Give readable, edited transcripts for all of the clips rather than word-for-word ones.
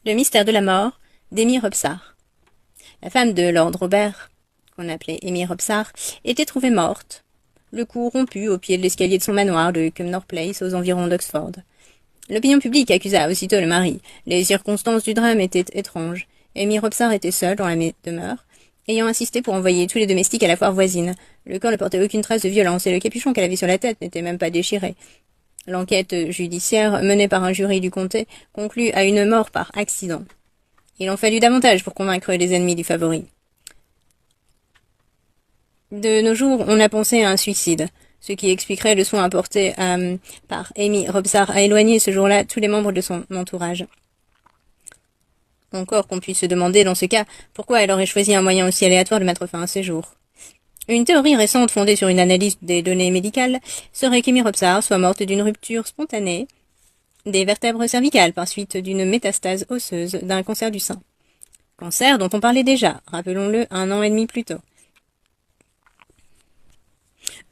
Le mystère de la mort d'Amy Robsart. La femme de Lord Robert, qu'on appelait Amy Robsart, était trouvée morte, le cou rompu au pied de l'escalier de son manoir de Cumnor Place, aux environs d'Oxford. L'opinion publique accusa aussitôt le mari. Les circonstances du drame étaient étranges. Amy Robsart était seule dans la demeure, ayant insisté pour envoyer tous les domestiques à la foire voisine. Le corps ne portait aucune trace de violence et le capuchon qu'elle avait sur la tête n'était même pas déchiré. L'enquête judiciaire, menée par un jury du comté, conclut à une mort par accident. Il en fallut davantage pour convaincre les ennemis du favori. De nos jours, on a pensé à un suicide, ce qui expliquerait le soin apporté par Amy Robsart à éloigner ce jour-là tous les membres de son entourage. Encore qu'on puisse se demander, dans ce cas, pourquoi elle aurait choisi un moyen aussi aléatoire de mettre fin à ses jours. Une théorie récente fondée sur une analyse des données médicales serait qu'Amy Robsart soit morte d'une rupture spontanée des vertèbres cervicales par suite d'une métastase osseuse d'un cancer du sein. Cancer dont on parlait déjà, rappelons-le, 1 an et demi plus tôt.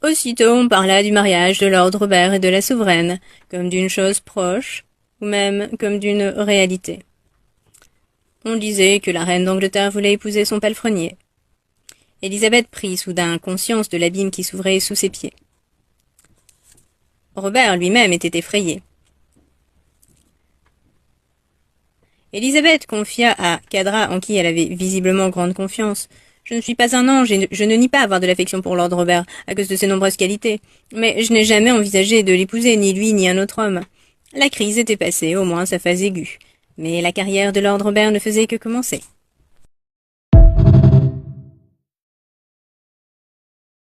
Aussitôt on parla du mariage de Lord Robert et de la souveraine, comme d'une chose proche, ou même comme d'une réalité. On disait que la reine d'Angleterre voulait épouser son palefrenier. Élisabeth prit soudain conscience de l'abîme qui s'ouvrait sous ses pieds. Robert lui-même était effrayé. Élisabeth confia à Cadra, en qui elle avait visiblement grande confiance. « Je ne suis pas un ange et je ne nie pas avoir de l'affection pour Lord Robert, à cause de ses nombreuses qualités. Mais je n'ai jamais envisagé de l'épouser, ni lui, ni un autre homme. La crise était passée, au moins sa phase aiguë. Mais la carrière de Lord Robert ne faisait que commencer.